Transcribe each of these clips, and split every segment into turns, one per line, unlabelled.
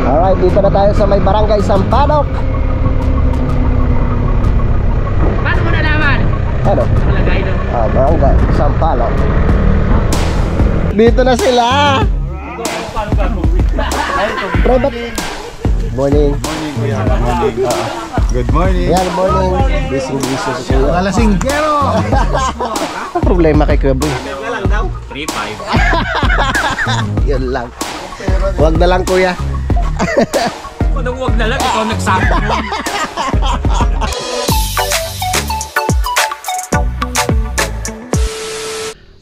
Alright, dito na tayo sa may barangay Sampaloc.
Paano mo nalaman?
Ano?
Malagay doon.
Barangay Sampaloc. Dito na sila. Morning.
Morning, kuya. Morning. Good morning.
Yan, morning. Busy sa kuya.
Mga lasinggero.
Ang problema kay Kuya Boy?
3-5.
Yun lang. Huwag na lang kuya.
Kung huwag na lang, ikaw nagsabi mo.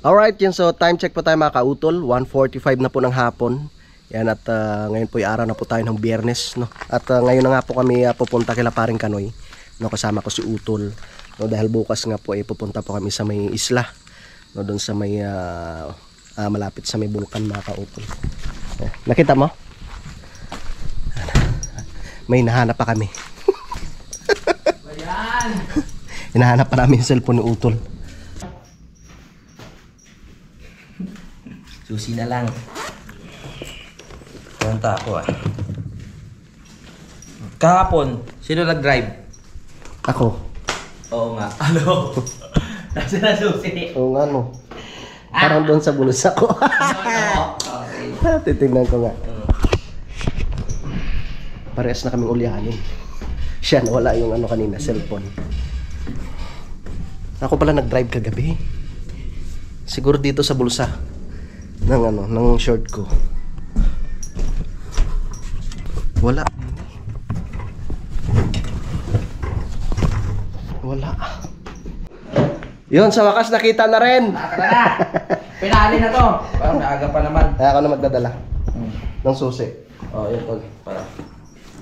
Alright, yun. So time check po tayo mga kautol. 1:45 na po ng hapon. Yan, at ngayon po araw na po tayo ng Biyernes, no? At ngayon na nga po kami pupunta kila Paring Kanoy, no? Kasama ko si Utol, no? Dahil bukas nga po pupunta po kami sa may isla, no? Doon sa may malapit sa may bulkan mga kautol. Nakita mo? May hinahanap pa kami. Hinahanap pa namin yung cellphone ni Utol.
Susi na lang. Punta ako Kahapon, sino nag-drive?
Ako.
Oo nga. Ano? Nasa na susi.
Oo nga no. Parang doon sa bulsa ko.
Okay.
Titignan ko nga. Parehas na kaming ulyanin. Siya wala yung ano kanina, cellphone. Ako pala nag-drive kagabi. Siguro dito sa bulsa ng ng short ko. Wala. Wala. Yun, sa wakas nakita na rin.
Tara na. Pinali na to. Parang naaga pa naman.
Kaya ako na magdadala ng susi.
Oh, yun tol. Para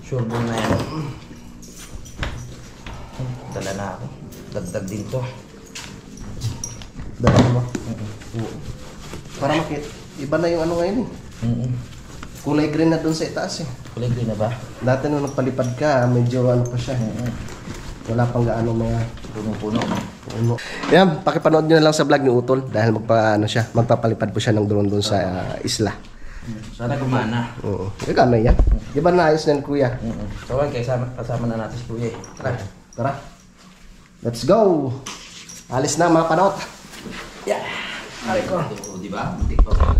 sure ball na yan. Dala na ako. Dagdag din to.
Dala mo. Para makita. Iba na yung ano ngayon eh. Kulay green na dun sa itaas eh.
Kulay green na ba?
Dati nung nagpalipad ka, medyo ano pa siya. Wala pang gaano mga
Puno-puno.
puno. Yan, pakipanood nyo na lang sa vlog ni Utol dahil magpapalipad po siya ng drone dun sa isla.
Sana gumana.
Oo. Gano yan? Di ba naayos na yan, kuya?
So, okay, kasama na natin si Kuya eh. Tara.
Tara. Let's go! Alis na mga panot.
Yeah! Aray ko. Di ba? Muntik pa ko.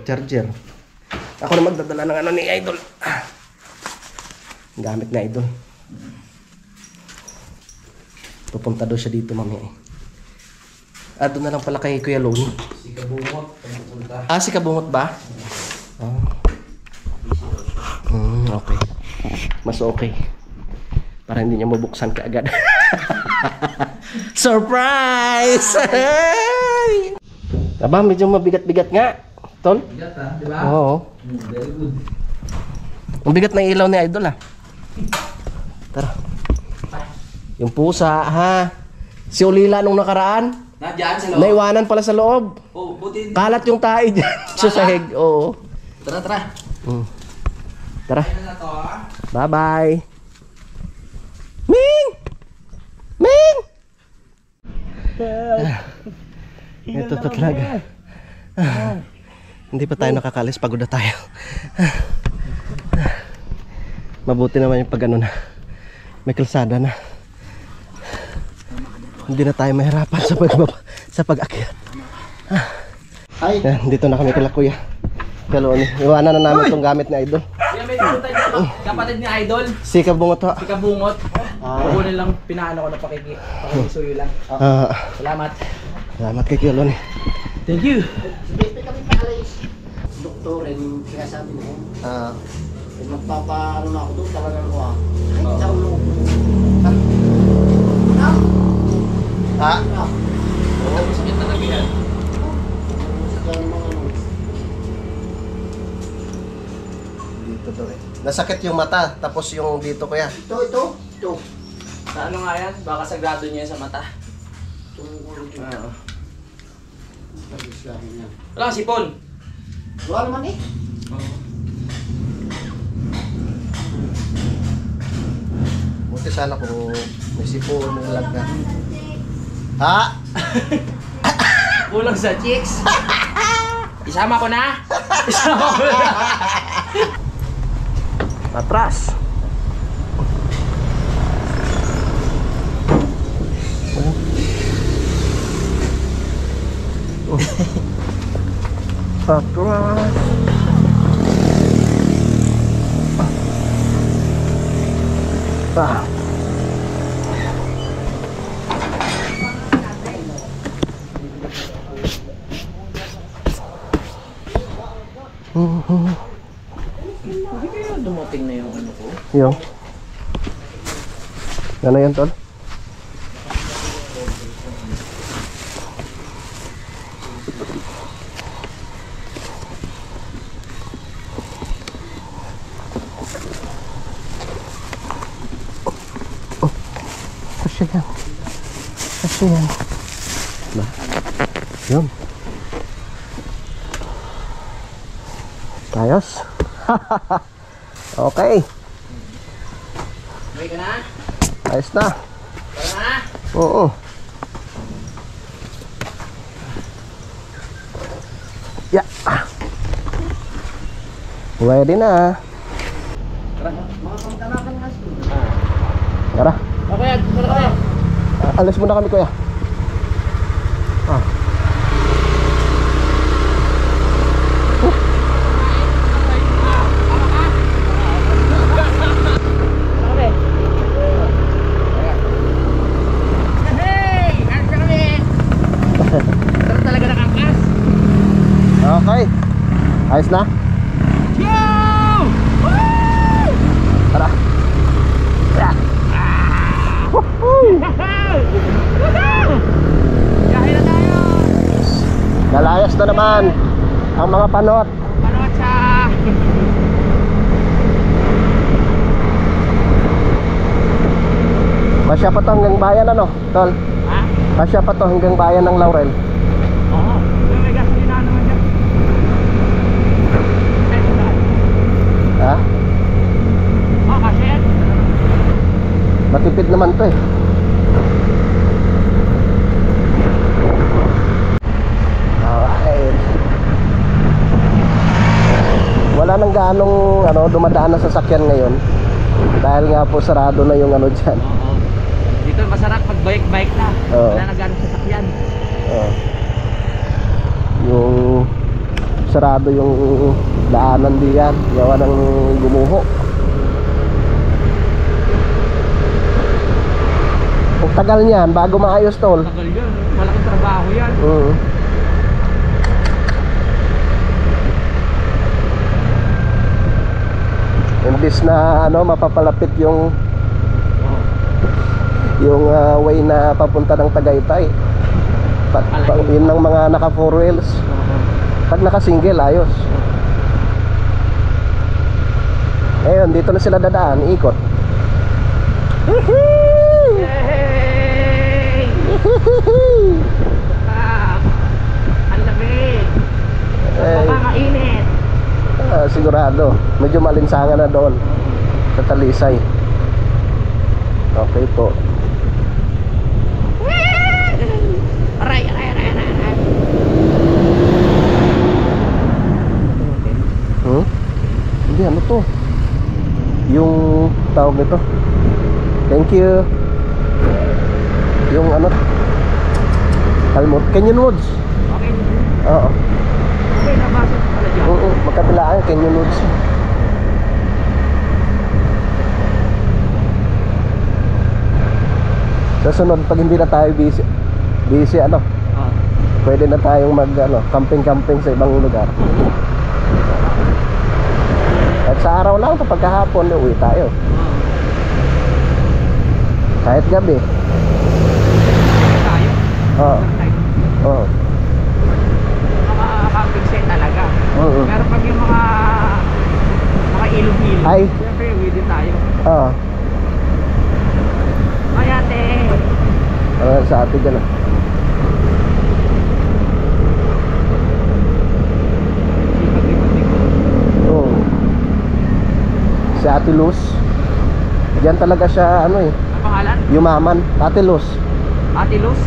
Charger. Ako na magdadala ng ano ni Idol. Gamit na Idol. Pupunta daw siya dito mamaya eh. Doon na lang pala kay Kuya Loni.
Si Kabungot. Pumunta.
Si Kabungot ba? Okay. Mas okay. Para hindi niya mabuksan kaagad. Surprise! Aba, medyo mabigat-bigat nga. Tol?
Bigat ha, di ba?
Oo.
Very good.
Ang bigat ng ilaw ni Idol Tara. Yung pusa ha. Si Ulila nung nakaraan.
Nandiyan sa loob.
Naiwanan pala sa loob.
Oh, buti.
Kalat yung tae dyan sa sahig. Oo.
Tara, tara.
Tara.
Ano na to ha?
Bye-bye. Ming! Ming! Ito to talaga. Hindi pa tayo nakakalis. Pagod na tayo. Mabuti naman yung pag ano na. May kalsada na. Hindi na tayo mahirapan sa pag-akyat. Ay, dito na kami kala Kuya. Kaloni. Iwanan na namin itong gamit ni Idol.
Kuya, may pumunta dito. Kapatid ni Idol.
Si Kabungot ho.
Si Kabungot. Kukunin lang, pinaano ko na pakikisuyo lang. Salamat.
Salamat kay Kaloni.
Thank you.
Doktor, yung sinasabi mo, magpapaano na ako doon, talagang ko ay, sa ulo.
Sakit na nabihan.
Dito daw eh. Nasakit yung mata, tapos yung dito Kuya.
Ito.
Sa ano nga yan? Baka sagrado niya yan sa mata.
Oo.
Wala kang sipon.
Wala naman eh.
Buti sana kung may sipon na lang ka. Ha?
Kulang sa chicks. Isama ko na. Isama ko na.
Atras. Atras. Ah.
Hindi kaya dumating na yung ano ko.
Yung. Ano yan, tol? Kasya yan. Kasya yan. Ba? Yun. Ayos. Okay.
Okay ka na?
Ayos na.
Tara na?
Oo. Ya. Pwede na. Tara.
Okay, muna kami.
Alis muna kami, kuya. Ah. Okay. Ayos na? Tara. Ya.
Yahin na tayo!
Nalayas na naman ang mga panot.
Panot sa...
Masya pa to hanggang bayan, ano, tol?
Ha?
Masya pa to hanggang bayan ng Laurel.
Oo. May gasolina naman dyan.
Ha?
Oo, kasi yan.
Matipid naman to eh. Alright. Wala nang gaanong ano, dumadaan na sasakyan ngayon. Dahil nga po sarado na yung ano dyan.
Oo. Dito masarap pag bike na.
Oo.
Wala na ganong sasakyan.
Yung sarado yung daanan diyan. Gawa ng gumuho. Ang tagal niyan bago maayos, tol.
Tagal yun. Malaking trabaho yan.
Imbis na ano mapapalapit yung way na papunta ng Tagaytay. Yun ng mga naka 4 wheels. Pag naka single ayos. Ngayon dito na sila dadaan, ikot.
Yay! Ang lamig. Napakainit.
Sigurado medyo malinsangan na doon sa Talisay. Okay po.
Aray.
Hindi, ano to? Yung tawag nito. Thank you. Yung ano? Kalmot. Canyon Woods.
Okay.
Oo.
Okay, nabasa ko pala dyan.
Oo, magkabilaan Canyon Woods. Sa sunod, pag hindi na tayo busy ano, pwede na tayong mag ano, camping sa ibang lugar. At sa araw lang, kapag kahapon, uwi tayo. Kahit gabi.
Tayo.
Oo. Oo.
Mga camping set talaga.
Oo.
Pero pag yung mga ilog-ilog,
Ay.
siyempre uwi din tayo.
Oo.
Ay ate.
Ano sa atin dyan ah. Oo. Si Ate Luz. Diyan talaga siya ano eh,
Ang pangalan?
yumaman. Ate Luz.
Ate Luz?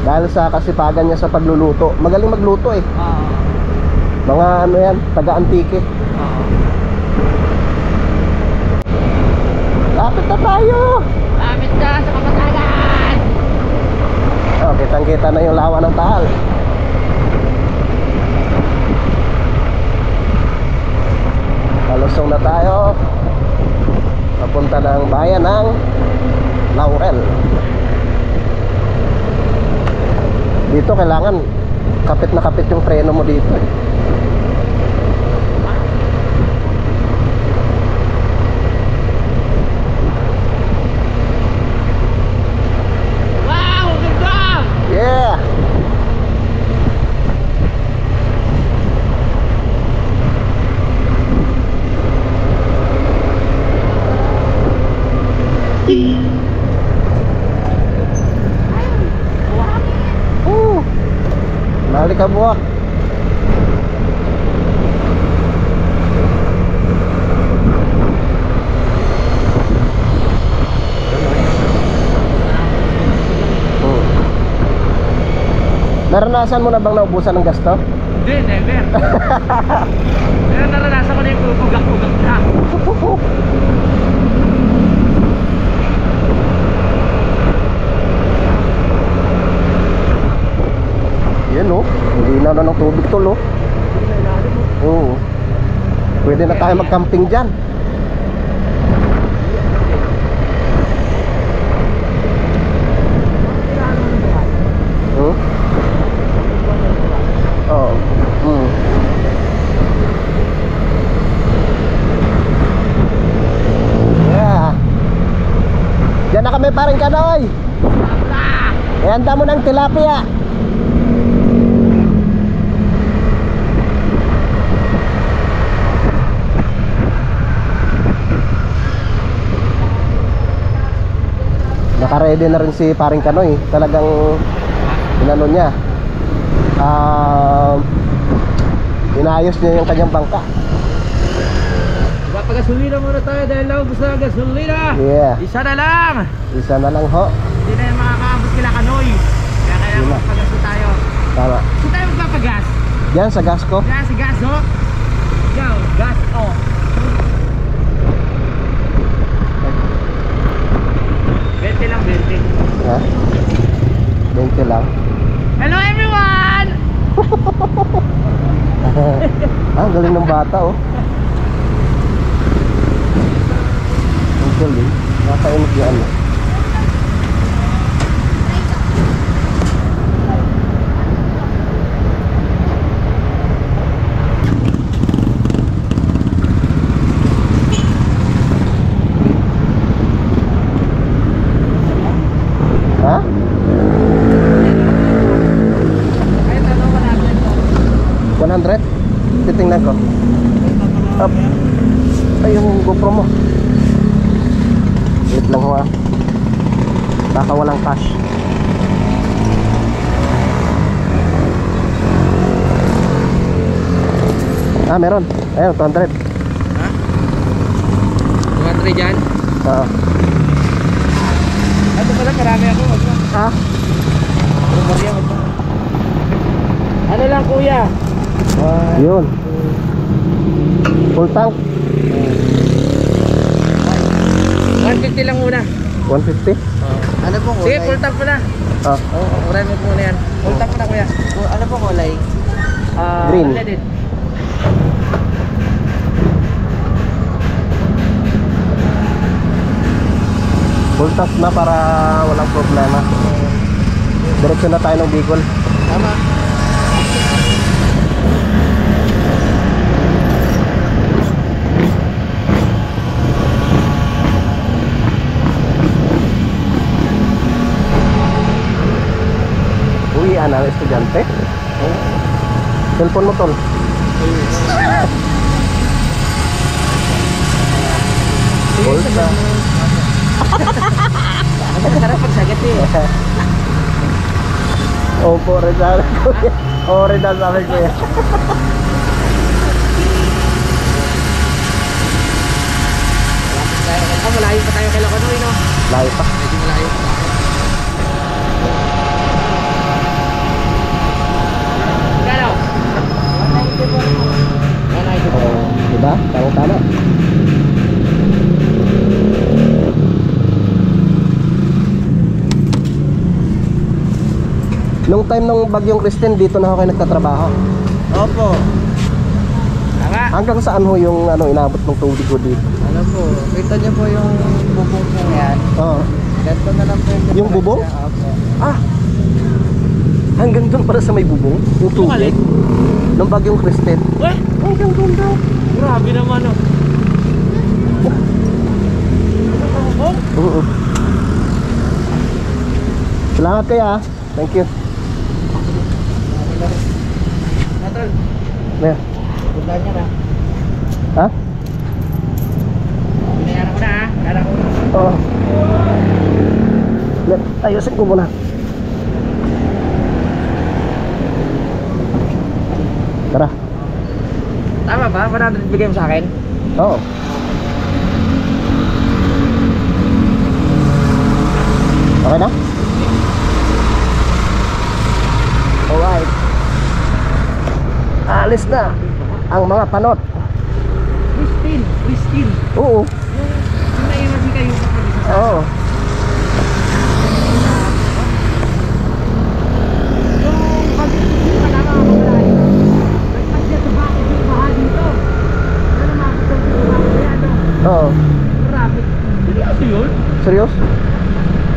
Dahil sa kasipagan niya sa pagluluto. Magaling magluto eh.
Oo.
Mga ano yan, taga-antike.
Oo.
Lapit na tayo.
Lapit na sa kamatagan!
Oh, kitang-kita na yung lawa ng Taal. Palusong na tayo. Papunta ng bayan ng Laurel. Dito kailangan kapit na kapit yung preno mo dito eh.
Wow! Ganda!
Yeah! Balik ka buwak. Naranasan mo na bang naubusan ng gasto?
Hindi, never. Pero naranasan ko na yung bugak-bugak na.
Yan oh, hindi na ng tubig tol oh. Oo. Pwede na tayo mag-camping dyan. Oo. Yeah. Diyan na kami paring Kanoy. Ihanda mo ng tilapia. Naka-ready na rin si paring Kanoy. Talagang inano niya, inayos niya yung kanyang bangka.
Papagasolina muna tayo dahil naubos na ang gasolina.
Yeah.
Isa na lang.
Isa na lang ho.
Hindi na yung makakaabot kila Kanoy. Kaya
Hindi na.
magpagasol tayo.
Tama.
Saan tayo magpapagas?
Yan sa gas ko.
Gas, gas ho. Yo, gas oh. Bente lang, bente.
Ha? 20 lang.
Hello everyone!
Ang galing ng bata oh. Ang galing. Nakainig yan oh. Ha?
Ay, tanong ko natin to.
100? Titingnan ko. Up. Ay, yung GoPro mo. Wait lang ho ah. Baka walang cash. Ah, meron. Ayun, 200.
Ha? 200 dyan?
Oo.
Ito pala, marami ako. Wag mo.
Ha?
Marami ako. Ano lang kuya?
Yun. Full tank.
150 lang muna.
150.
Ano po
Sige, full tank mo na.
Ah,
Oo, uray mo muna yan. Full tank mo na kuya.
Ano po kulay?
Green.
Unleaded.
full tank na para walang problema. Diretso na tayo ng Bicol.
Tama.
Uwian ang estudyante. Cellphone mo tol. Bolsa.
Sarap pagsagat eh.
Opo, rin sa akin kuya. Oo, rin sa akin kuya.
Malayo pa tayo kay Laconoy, no?
Layo pa.
Medyo malayo. Kano? 190 po.
Diba? Tama-tama. Nung time ng bagyong Kristen, dito na ako kayo nagtatrabaho.
Opo. Tama.
Hanggang saan ho yung inabot ng tubig ko dito?
Ano po, kita niyo po yung bubong po yan.
Oo.
Ganito na lang po
Yung bubong?
Opo.
Ah! Hanggang doon para sa may bubong? Yung tubig? Nung bagyong Kristen?
Weh!
Hanggang doon daw.
Grabe naman oh.
Oo. Salamat kayo ah. Thank you.
Natol,
There.
punta niya na.
Ha?
Binayaran ko na ha. Kala ko.
Oo. Ayusin ko muna. Tara.
Tama ba? 100 bigay mo sa akin?
Oo. Okay na? Alright. Alis na ang mga panot.
Christine.
Oo.
Yung naiwan si kayo sa kanila.
Oo.
Yung pag-kasama ako wala yun. Nagpasya sa bakit yung baha dito. Ano makakita ko sa baha yan, no?
Oo.
Grabe. Seryoso yun?
Serious?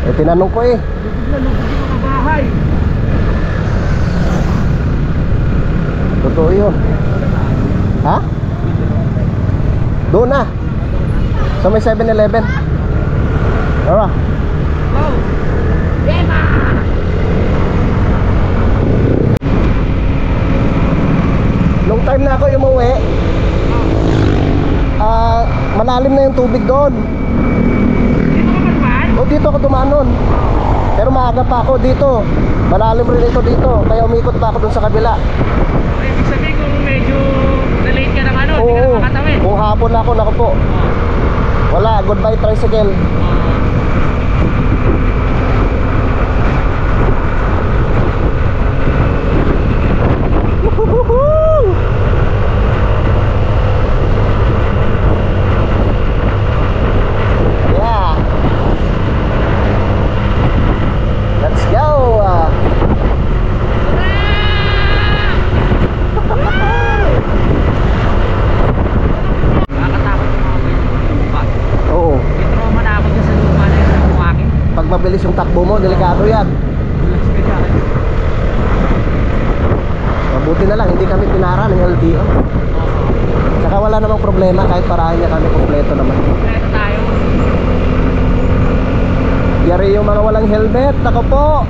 Eh, tinanong ko eh.
Lubog na lubog yung mga bahay.
Totoo yun. Ha? Doon na. Sa may 7-Eleven. Tara.
Wow! Bema!
Nung time na ako umuwi, malalim na yung tubig doon.
Dito ka man?
O dito ako dumaan nun. Pero maaga pa ako dito. Malalim rin ito dito. Kaya umikot pa ako doon sa kabila.
Ibig sabihin kung medyo na-late ka ng ano, hindi ka na
Oo.
makatawid.
Kung hapon na ako, naku po. Wala, goodbye tricycle. Woohoo! Yeah. Let's go.
Nakakatakot yung mga ganyan lupa.
Oo.
May trauma na ako dyan sa lupa na yun sa buhangin.
Pag mabilis yung takbo mo, delikado yan.
Relax ka dyan.
Mabuti na lang, hindi kami pinara ng LTO. Saka wala namang problema kahit parahin niya kami kompleto naman.
Ito tayo.
Yari yung mga walang helmet, nako po.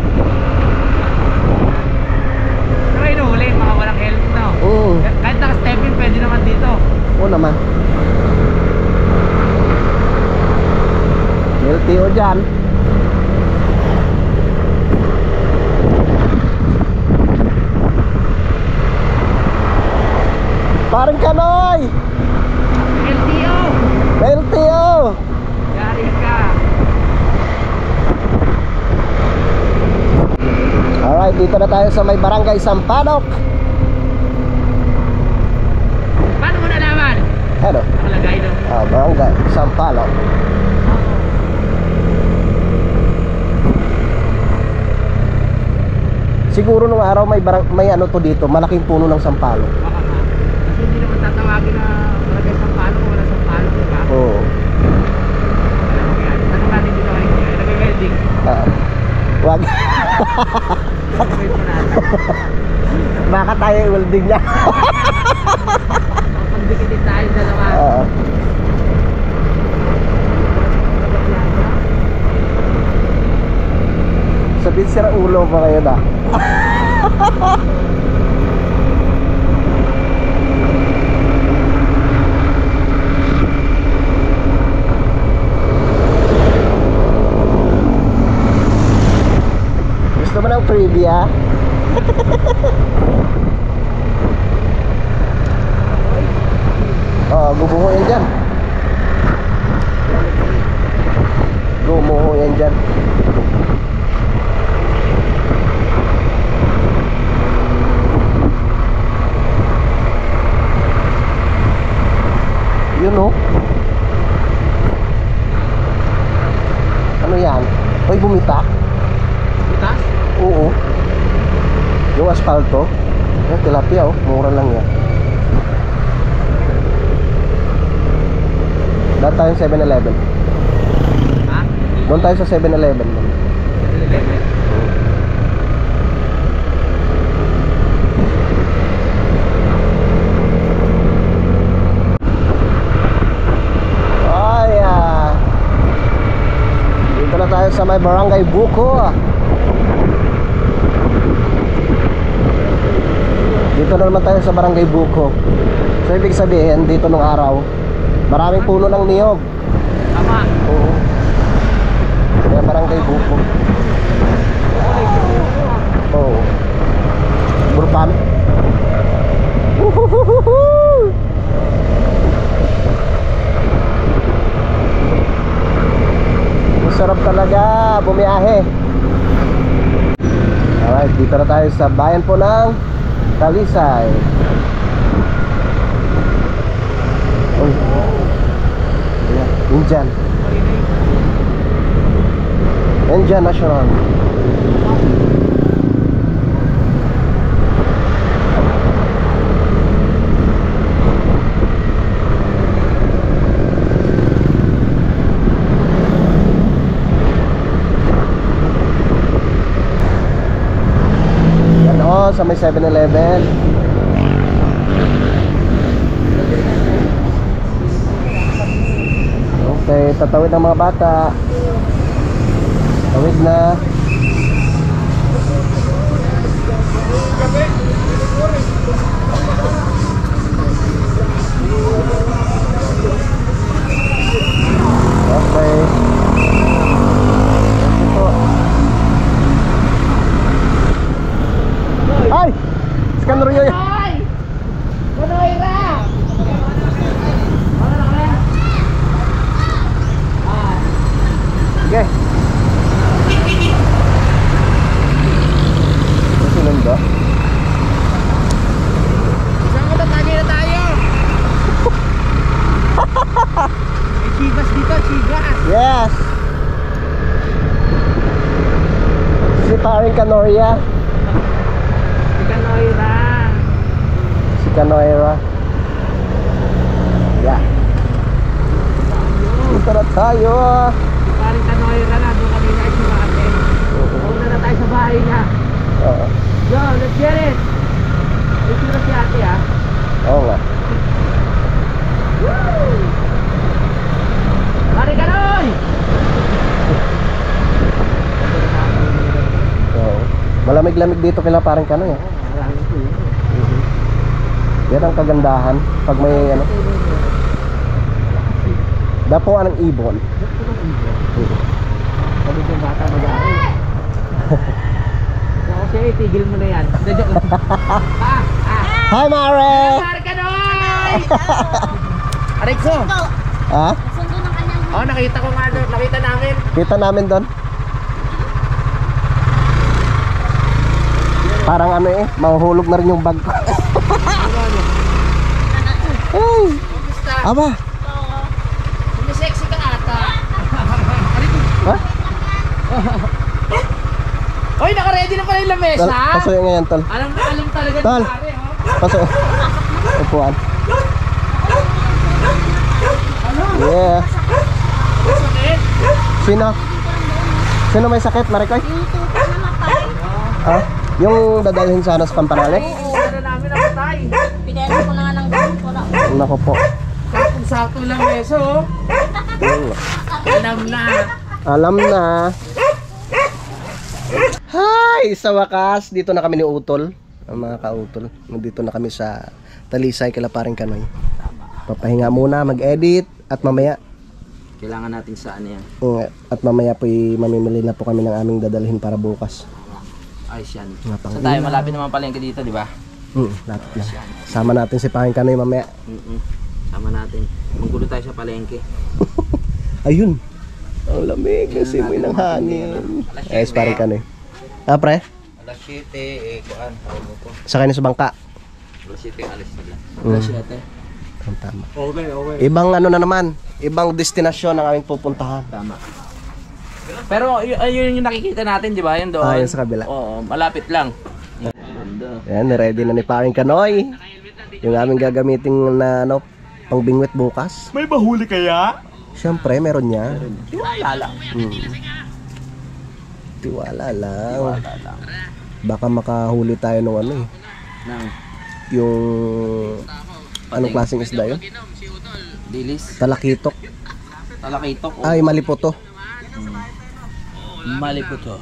Pero inuhuli, mga walang helmet no? Kahit naka-step in, pwede naman dito.
Oo naman. LTO dyan. Parang Kanoy!
LTO!
LTO!
Yari ka.
Alright, dito na tayo sa may barangay Sampaloc.
Paano mo nalaman?
Ano?
Nakalagay no?
Barangay Sampaloc. Siguro nung araw may ano to dito, malaking puno ng sampalok.
Baka nga. Kasi hindi naman tatawagin na malagay sa palo kung wala sa palo, diba?
Oo.
Alam mo yan. Tanong natin dito kayo niya. Nag-welding.
Wag.
Wait mo natin.
Baka tayo yung welding niya.
Pagdikitin tayo sa naman.
Oo. Sabihin sira ulo pa kayo na. Gusto mo ng trivia? Gumuho yan dyan. Gumuho yan dyan. Yun o. Ano yan? Hoy, bumita?
Butas?
Oo. yung asfalto. Yan, tilapia oh, mura lang yan. Doon tayo sa 7-Eleven.
Ha?
Doon tayo sa 7-Eleven. Dito na tayo sa may Barangay Buko. Dito na naman tayo sa Barangay Buko. So ibig sabihin dito nung araw maraming puno ng niyog.
Tama.
Oo. Kaya Barangay Buko. Oo. Burpan. Masarap talaga bumiyahe. Alright, dito na tayo sa bayan po ng Talisay. Uy. Ayan, Indian. Indian National. Yan o, sa may 7-Eleven. Okay, tatawid ang mga bata. Tawid na. Okay. Ito. Ay! Scanner yun.
Ay! Manoy ra!
Sige. Susunod ba?
Saan ka tatagay na tayo? May chigas dito, chigas!
Yes! Si paring Canoria.
Si Kanoy ra!
Si Canoira. Yeah. Dito na tayo.
Paring Kanoy ra na, doon kami na isimate. Una na tayo sa bahay niya.
Oo.
Yo, let's get it! Ito na si ate ah.
Oo nga.
Paring Kanoy!
Oo. Malamig-lamig dito kila paring Canoy. Yan ang kagandahan pag may ano. Dapuan ng ibon.
Sabi ko bata mag-aaral. Kasi itigil mo na yan. Joke lang.
Hi Mare!
Paring Kanoy! Aray ko!
Ha?
Oh, nakita ko nga doon. Nakita namin.
Kita namin doon. Parang ano eh, mahuhulog na rin yung bag ko. Hey!
Kumusta?
Aba!
Sumisexy ka ata.
Ha?
Hoy, naka-ready na pala yung lamesa.
Pasuyo ngayon, tol.
Alam na alam talaga
Tol.
ni pare, oh.
Pasuyo. Upuan. Yeah.
Sakit.
Sino? Sino may sakit, Marikoy? Ha? Yung dadalhin sana sa Pampanalik?
Oo, ano namin nakatay.
Pinero ko na nga ng gamot ko na.
Nako po.
Sakong-sakto lang meso, oh. Alam na.
Alam na. Hi! Sa wakas, dito na kami ni Utol. Ang mga ka-Utol. Nandito na kami sa Talisay kila paring Kanoy. Papahinga muna, mag-edit at mamaya.
Kailangan natin sa ano yan.
At mamaya po mamimili na po kami ng aming dadalhin para bukas.
Ayos yan.
Napang-
Sa tayo, malapit naman palengke dito, di ba?
Lapit na. Sama natin si paring Kanoy mamaya.
Sama natin. Munggulo tayo sa palengke.
Ayun. Ang lamig kasi may nang hangin. Ayos paring Kanoy. Ah, pre?
Alas 7, kuhaan. Tawag mo po.
Sakay na sa bangka.
Alas 7, alas nila.
Alas
7.
Tama.
Okay, okay.
Ibang ano na naman. Ibang destinasyon ang aming pupuntahan.
Tama. Pero yun yung nakikita natin, di ba? Yun doon.
Ah, yun sa kabila.
Oo, malapit lang. Doon.
Ayan, ready na ni Paring Kanoy. Yung aming gagamitin na ano, pangbingwit bukas.
May bahuli kaya?
Siyempre, meron niya.
Tiwala lang.
Tiwala lang. Baka makahuli tayo ng ano eh.
Nang
Yung... Anong klaseng isda yun?
dilis.
Talakitok.
Talakitok.
Ay, mali po to.
Mali po to.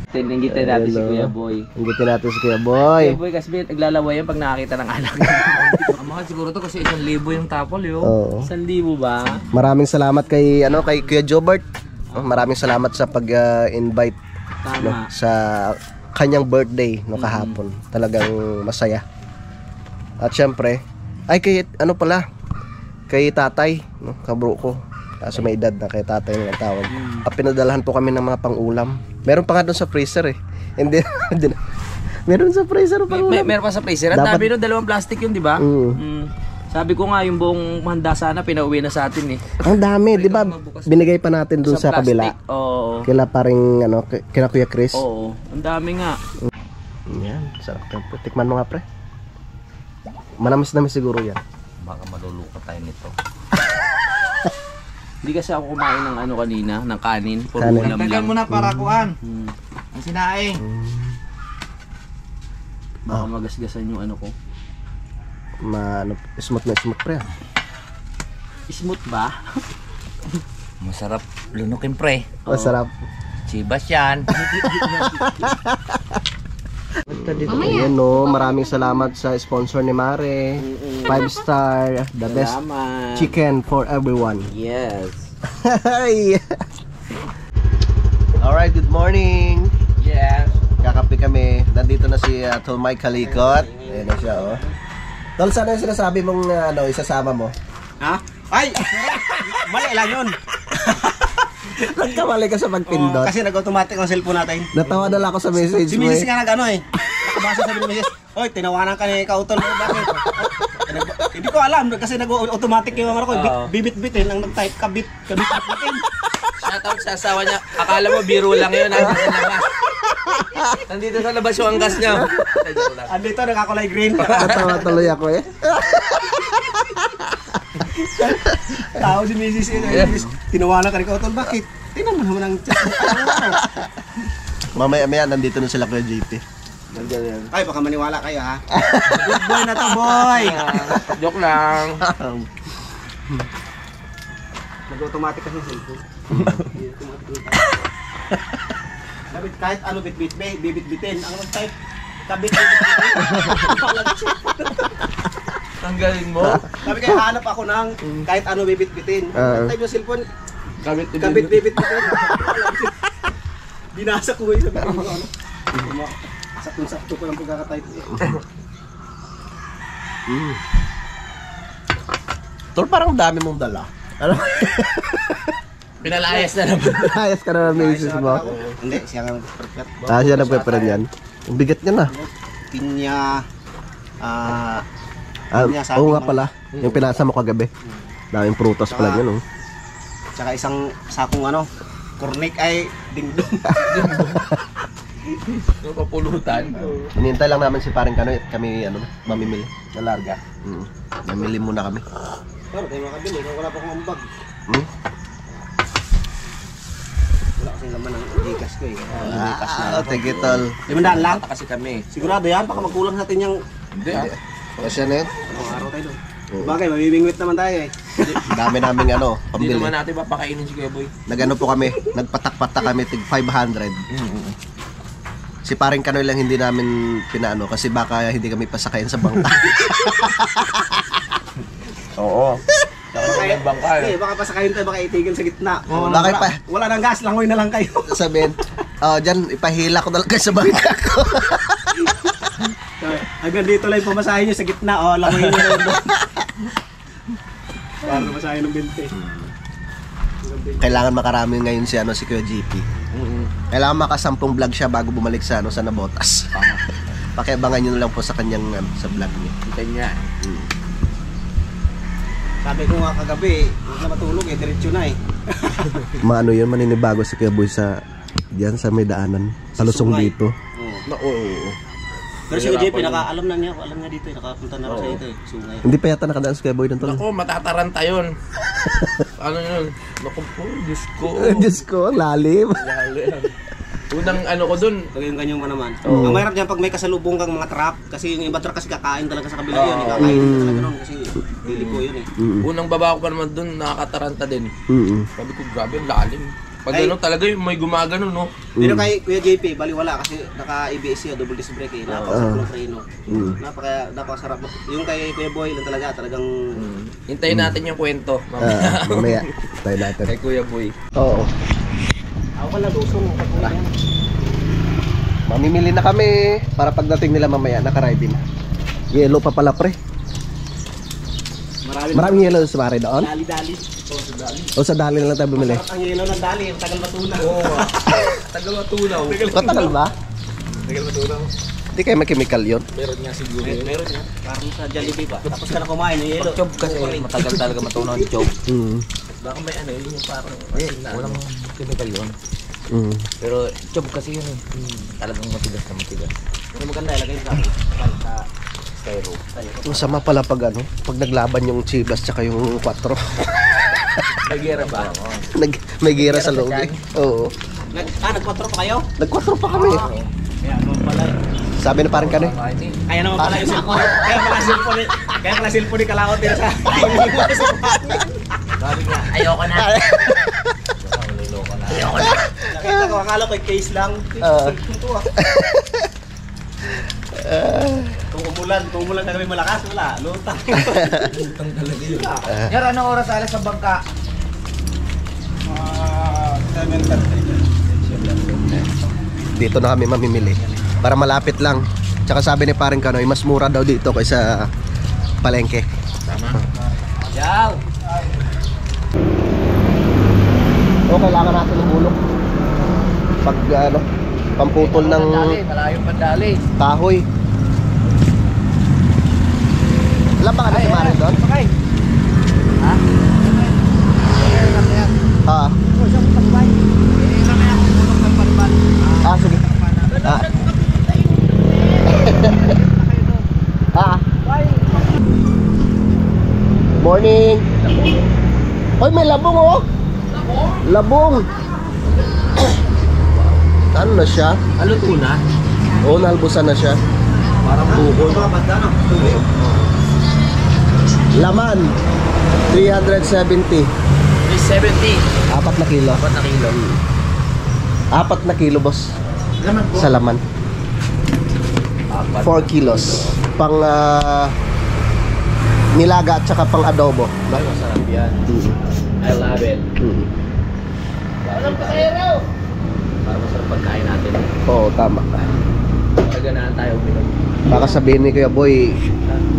Tininggitin natin si Kuya Boy.
Inggitin natin si Kuya Boy.
Kuya Boy kasi naglalaway yan pag nakakita ng anak. Ang mahal siguro to kasi 1,000 yung tapol yun.
Oo.
1,000 ba?
Maraming salamat kay Kuya Jobert. Maraming salamat sa pag-invite
Tama.
sa kanyang birthday no kahapon. Talagang masaya. At syempre, kay tatay, no, kabro ko. Kaso may edad na, kay tatay ng tawag. At pinadalahan po kami ng mga pang-ulam. Meron pa nga doon sa freezer eh. Hindi meron sa freezer pang-ulam.
Meron pa sa freezer. Ang dami nun, 2 plastic yun, di ba? Sabi ko nga, yung buong handa sana, pinauwi na sa atin eh.
Ang dami, di ba? Binigay pa natin doon sa kabila.
Oo.
Kila paring kina Kuya Chris.
Oo. Ang dami nga.
Yan, sarap yan. Tikman mo nga pre. Manamis-namis siguro yan.
Baka maluluka tayo nito. Hindi kasi ako kumain ng ano kanina, ng kanin. Puro
Kanin.
ulam lang.
mo na para kuhan. Ang sinaing.
Baka magasgasan yung ano ko.
Smooth na smooth pre.
Smooth ba? Masarap lunukin pre.
Masarap.
Chibas yan.
Ayan no, maraming salamat sa sponsor ni Mare. 5-star, the best
Salamat.
chicken for everyone.
Yes.
Alright, good morning.
Yes.
Kakape kami. Nandito na si Tol Mike Kalikot. Ayan na siya oh. Tol, sana yung sinasabi mong isasama mo?
Ha? Ay! Mali lang yun.
Nagkamali ka sa pagpindot.
Kasi nag-automatic ang cellphone natin.
Natawa na lang ako sa message
Si
mo
Mrs.
eh.
nga nag-ano eh. Nakabasa sabi ni Mrs. Oy, tinawanan ka ni Kautol. Bakit? Hindi ko alam kasi nag-automatic yung ano ko. Bibit-bitin ang nag-type kabit-bitin.
Shoutout sa asawa niya. Akala mo biro lang yun. Nandito sa labas. Nandito sa labas yung angkas niya.
Andito nakakulay green.
Natawa tuloy ako eh.
Tao si Mrs. Tinawanan ka ni Kautol. Bakit? Tingnan mo naman ang chat.
Mamaya nandito na sila Kuya JP.
Ay, baka maniwala kayo ha. Good boy na to, boy.
Joke lang.
Nag-automatic kasi cellphone. Dapat kahit ano bibit-bitin. Ang nag-type, kabit-bitin.
Ang galing mo.
Sabi kaya hanap ako ng kahit ano bibit-bitin. Type yung cellphone, kabit-bibit-bitin. Binasa ko yung sabi ko ano. Sakto ko lang pagkakatype.
Tol, parang dami mong dala. Ano?
Pinalayas na naman.
Ayos ka na ng misis mo.
Hindi, siya nga nag-prepare.
Siya nagpe-prepare yan. Ang bigat niya na.
Pinya,
Oo nga pala. Yung pinasa mo kagabi. Daming prutas pala yun. Oh.
tsaka isang sakong ano, kornik ay dingdong.
Napapulutan.
Hinihintay lang namin si Paring Kanoy at kami mamimili na larga. Mamili muna kami.
Pero tayo makabili, wala pa akong ambag. Wala kasing laman ng gigas ko eh. Lumipas na.
Thank you, tol.
500 lang?
Kasi kami.
Sigurado yan, baka magkulang sa atin yung
Hindi.
Kasi na yun.
anong araw tayo doon. Bagay, mamimingwit naman tayo eh.
Dami naming
Hindi
pambili.
naman natin papakainin si Kuya Boy.
Nagano po kami, nagpatak-patak kami tig 500. Si Paring Kanoy lang hindi namin pinaano kasi baka hindi kami pasakayin sa bangka.
Oo. Nakakailang bangka eh.
Baka pa sa kayo tayo, baka itigil sa gitna.
Bakit pa?
Wala nang gas, langoy na lang kayo.
Sabihin, dyan, ipahila ko na lang kayo sa bangka ko.
Hanggang dito lang yung pamasahin nyo sa gitna, langoy nyo na doon. Para pamasahin ng 20.
Kailangan makarami ngayon si Kuya GP. Kailangan maka-10 vlog siya bago bumalik sa sa Nabotas. Pakiabangan niyo na lang po sa kanyang sa vlog niya.
Kita niya.
Sabi ko nga kagabi, huwag na matulog eh, diretso na eh.
Maano yun, maninibago si Kuya Boy sa diyan sa may daanan. Palusong
Sungay.
dito.
Oo. Pero si JP, alam na niya dito eh. Nakapunta na rin siya dito eh. Sungay.
Hindi pa yata nakadaan sa Boy doon tol.
Ako, matataranta yun. Ano yun? Naku po, Diyos ko.
Diyos ko, ang lalim.
Unang ano ko dun.
Ganyan mo naman. Ang mahirap dyan pag may kasalubong kang mga truck. Kasi yung iba truck kasi kakain talaga sa kabila yun. Kakain talaga nun kasi hili ko yun eh.
Unang baba ko pa naman dun, nakakataranta din. Sabi ko, grabe, ang lalim. Pag
Ay.
ano talaga yung may gumagano, no?
Pero kay Kuya JP, baliwala kasi naka-ABS yun, double disc brake eh. Napakasarap ng preno. Napakasarap. Yung kay Kuya Boy lang talagang...
Hintayin natin yung kwento. Mamaya.
Mamaya, tayo natin.
Kay Kuya Boy.
Oo.
Ako pala lusong.
Mamimili na kami para pagdating nila mamaya, naka-ready na. Yellow pa pala pre. Maraming yellow sa mare doon?
Dali-dali.
O sa dali na lang tayo bumili?
Ang yellow ng dali, tagal matunaw.
Oo. Tagal matunaw.
Matagal ba?
Tagal matunaw.
Hindi kayo may chemical yun?
Meron nga siguro yun.
Meron yan. Parang sa Jollibee ba? Tapos ka na kumain ng yellow.
Chob kasi matagal talaga matunaw ang chob.
Baka may ano, yun yung parang...
Walang chemical yun. Pero chob kasi yun eh. Talagang matigas na matigas.
Pero maganda, ilagay sa styro.
Masama pala pag ano, pag naglaban yung Chivas tsaka yung 4.
May gera ba?
May gira sa loob eh. Oo.
Nag-4 pa kayo?
Nag-4 pa kami.
Kaya naman pala.
Sabi na parang kanoy.
Kaya naman pala yung cellphone. Kaya pala cellphone ni Kalaot din sa...
Ayoko na.
Nakita ko, akala ko case lang. Kung umulan na kami malakas, wala. Lutang.
Lutang talaga yun.
Yar, anong oras alas sa bangka?
7:30.
Dito na kami mamimili. Para malapit lang. Tsaka sabi ni parang kanoy, mas mura daw dito kaysa palengke.
Tama.
Yaw!
O kailangan natin ng bulok. Pag ano, pamputol ng
Malayong pandali.
kahoy. Alam ba ka na si Mare doon?
Pakay! Ha?
Ah, sige. Morning. Hoy, may labong oh. Labong. Ano na siya?
Ano tuna?
Oo, nalbusan na siya.
Parang bukol.
Laman 370.
370.
4 na kilo.
4 na kilo.
4 na kilo, boss.
Laman po.
Sa laman. 4 kilos. Pang nilaga at saka pang adobo.
Ay, masarap yan. I love it. Para masarap pagkain natin.
Oo, tama.
Taganaan tayo uminom.
Baka sabihin ni Kuya Boy,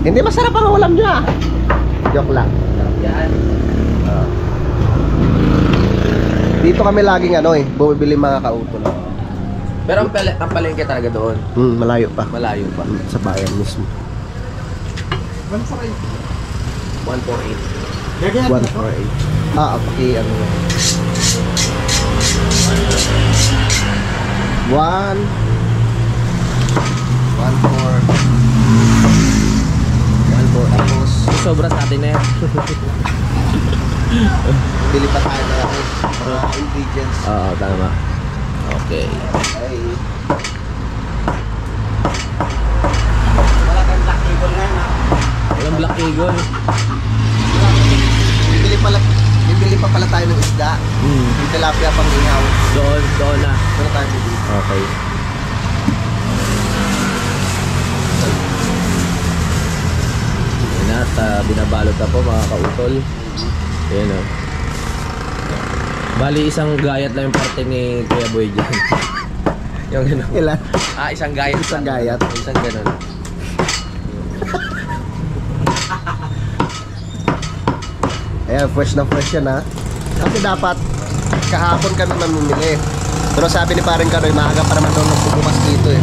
hindi masarap ang ulam nyo ah. Joke lang.
Masarap yan.
Dito kami laging ano eh, bumibili mga kautol.
Pero ang palengke talaga doon.
Malayo pa.
Malayo pa.
Sa bayan mismo.
148.
148. Okay, ano yan. 1 4 tapos
Sobra sa atin na yan.
bili pa tayo ng mga ingredients.
Oo, tama. Okay.
Ay,
Wala kang black eagle ngayon ha.
Walang Black Eagle.
bibili pa pala tayo ng isda. Yung tilapia pang ihaw.
Doon na.
Ano tayo bibili?
Okay. Yan at binabalot na po mga kautol. Ayan o. Bali isang gayat lang yung parte ni Kuya Boy dyan. Yung gano'n.
Ilan?
Isang gayat.
Isang
lang.
gayat.
Isang gano'n.
Ayan, fresh na fresh yan ha. Kasi dapat kahapon kami mamimili. Pero sabi ni parang Kanoy, maaga pa naman daw magbubukas dito eh.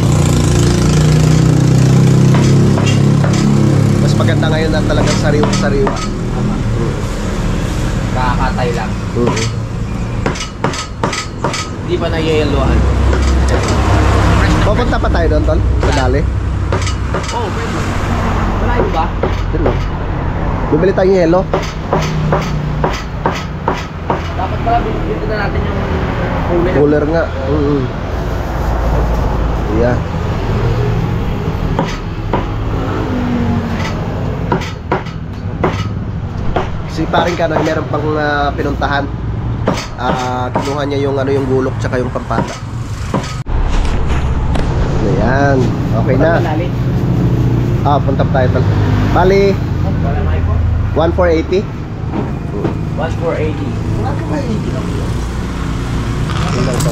Mas maganda ngayon na talagang sariwa-sariwa.
Kakatay lang. Hindi pa na-yellowan.
Pupunta pa tayo doon, tol? Sa dali?
Oo, pwede. Malayo ba?
Dito no. Bibili tayong yelo.
Dapat pala dito na natin yung cooler.
Cooler nga. Yeah. Si paring Kanoy meron pang pinuntahan. Kinuha niya yung yung gulok tsaka yung pampana. Ayan, okay na. Punta pa tayo. Bali 1480.
1480.
Ilang to?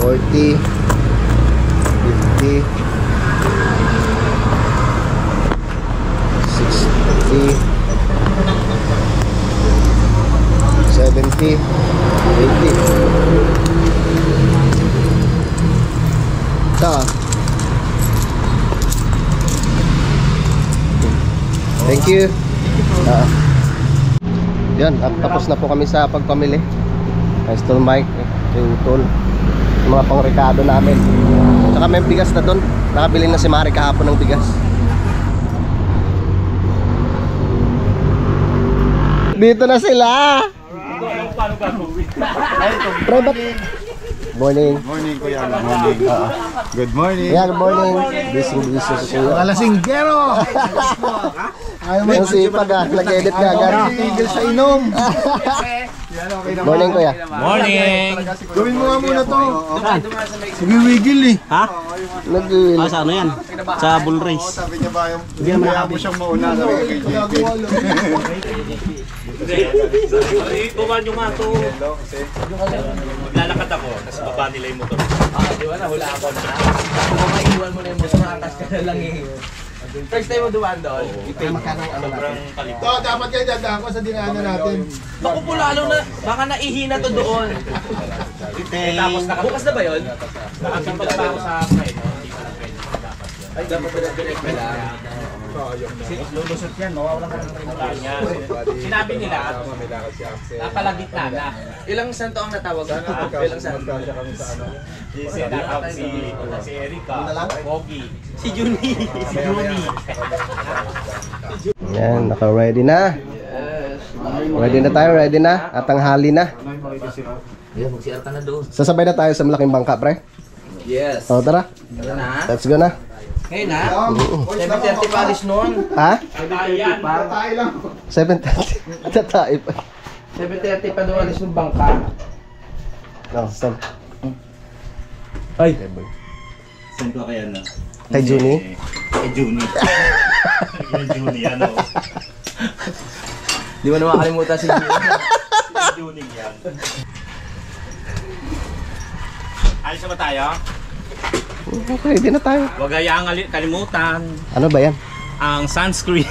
40 50 60 70 80. Ito. Thank you. Yan, tapos na po kami sa pagpamili. Nice tool Mike, yung tool, yung mga pangrekado namin. Tsaka may bigas na doon. Nakabili na si Mari kahapon ng bigas. Dito na sila. Morning.
Morning, Kuya. Good morning. Good morning.
Yeah, good morning. Busy sa kuya.
Alasinggero! Ayaw mo
Yung sipag nag-edit ka agad.
tigil sa inom.
Morning kuya.
Morning!
Gawin mo nga muna to. Nag-wiggle eh.
Nag-wheel.
Sa ano yan? Sa bull race.
Sabi niya ba yung kaya mo siyang mauna. Sabi ko kay JJ.
Ibawa nyo nga ito. Maglalakad ako, tapos baba nila yung motor.
Di ba nahula ako na? Kung maiwan mo na yung motor, makakas ka na lang eh. First time mo dumaan doon?
Sobrang kalip.
Ito, dapat kayo dadaan ko sa dinaanan natin.
Naku po, lalo na, baka naihina to doon. Bukas na ba yun?
Nakapagpagpa ako sa friend.
Ay, dapat ba direct na lang?
Lulusot yan, mawawalan ka ng niya. Sinabi nila, napalagitna na.
Ilang santo ang natawag? Ilang santo?
Si Nakap, si Erika, Pogi, si Juni.
Yan, naka-ready na. Ready na tayo, ready na. At ang hali na.
Yan, mag-CR ka na doon.
Sasabay na tayo sa malaking bangka, pre.
Yes.
O, tara.
Tara na.
Let's go na.
Ngayon na? 7:30 pa alis noon.
Ha?
7:30 pa.
7:30. Tatay pa.
7:30 pa doon alis ng bangka.
No, stop.
Ay.
Saan ko kaya na?
Kay Juni?
Kay Juni. Kay Juni, ano?
Di mo na makalimutan si Juni.
Kay Juni yan. Alis na ba tayo?
Ready na tayo.
Huwag hayaang kalimutan
Ano ba yan?
ang sunscreen.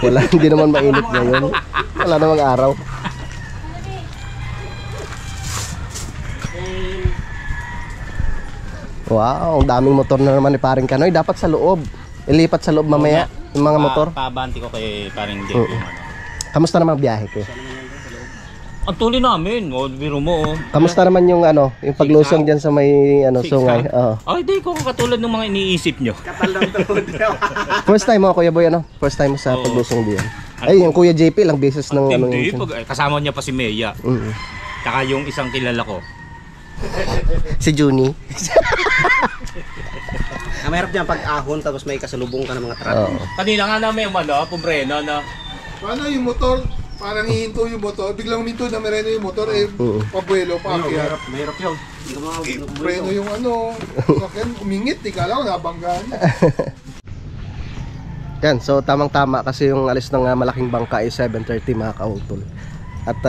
Wala, hindi naman mainit ngayon. Wala namang araw. Wow, ang daming motor na naman ni paring Kanoy. Dapat sa loob. Ilipat sa loob mamaya yung mga motor.
Pabanti ko kay paring Jeff yung ano.
Kamusta naman ang biyahe ko?
Ang tuloy namin, biro mo.
Kamusta naman yung yung paglusong diyan sa may sungay? Oo.
Ay, di ko katulad ng mga iniisip nyo.
First time mo Kuya Boy First time mo sa paglusong diyan. Ay, yung Kuya JP lang beses ng
Hindi,
yun.
kasama niya pa si Meya. Tsaka yung isang kilala ko.
Si Juni.
Ang mahirap dyan pag ahon tapos may kasalubong ka ng mga truck.
Oo.
Kanina nga namin yung pumbreno na.
Paano yung motor? Parang hihinto yung motor. Biglang huminto na mereno yung motor. Pabuelo, paakyat.
Mahirap yun. Hindi ka mga
Preno yung sakyan, umingit. Di ka lang, nabanggaan.
Yan, so tamang-tama kasi yung alis ng malaking bangka ay 7:30 mga kautol. At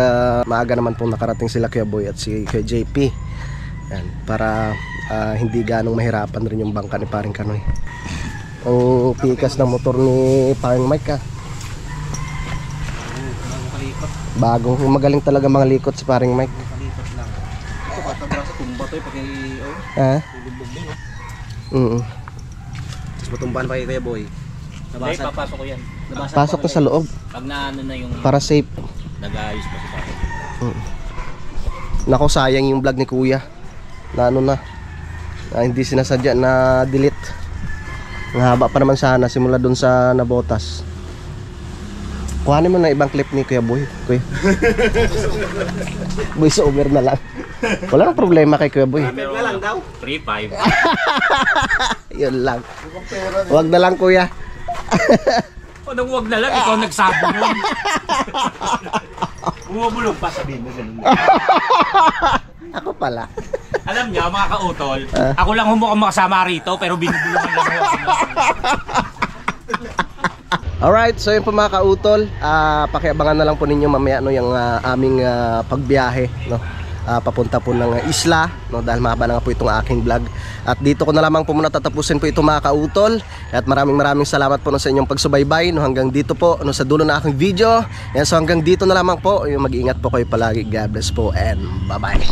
maaga naman pong nakarating sila Kuya Boy at si Kuya JP. Yan, para hindi ganong mahirapan rin yung bangka ni paring Kanoy. Ang tikas ng motor ni paring Mike Bagong, magaling talaga mga likot si paring Mike.
tumba to pag
Ha?
Tapos matumbahan pa kay Kuya Boy.
Hindi, papasok ko yan.
Pasok na sa loob
Pag naano na yung
para safe.
nag-aayos pa si Papa.
Nako, sayang yung vlog ni Kuya. Na ano na. Hindi sinasadya na delete. Ang haba pa naman sana simula dun sa nabotas. Kuhanin mo na ibang clip ni Kuya Boy. Kuya. Voice over na lang. Wala nang problema kay Kuya Boy.
Pero na lang daw.
3-5.
Yun lang. Wag na lang Kuya.
O nang wag na lang, ikaw nagsabi nun.
Bumubulong pa sabihin mo ganun.
Ako pala.
Alam niya, mga kautol, ako lang mukhang makasama rito, pero binubulungan lang ako.
Alright, so yun po mga kautol, pakiabangan na lang po ninyo mamaya no, yung aming pagbiyahe no, papunta po ng isla no, dahil mahaba na nga po itong aking vlog. At dito ko na lamang po muna tatapusin po ito mga kautol. At maraming salamat po no, sa inyong pagsubaybay no, hanggang dito po no, sa dulo na aking video. Yan, so hanggang dito na lamang po, mag-iingat po kayo palagi. God bless po and bye bye.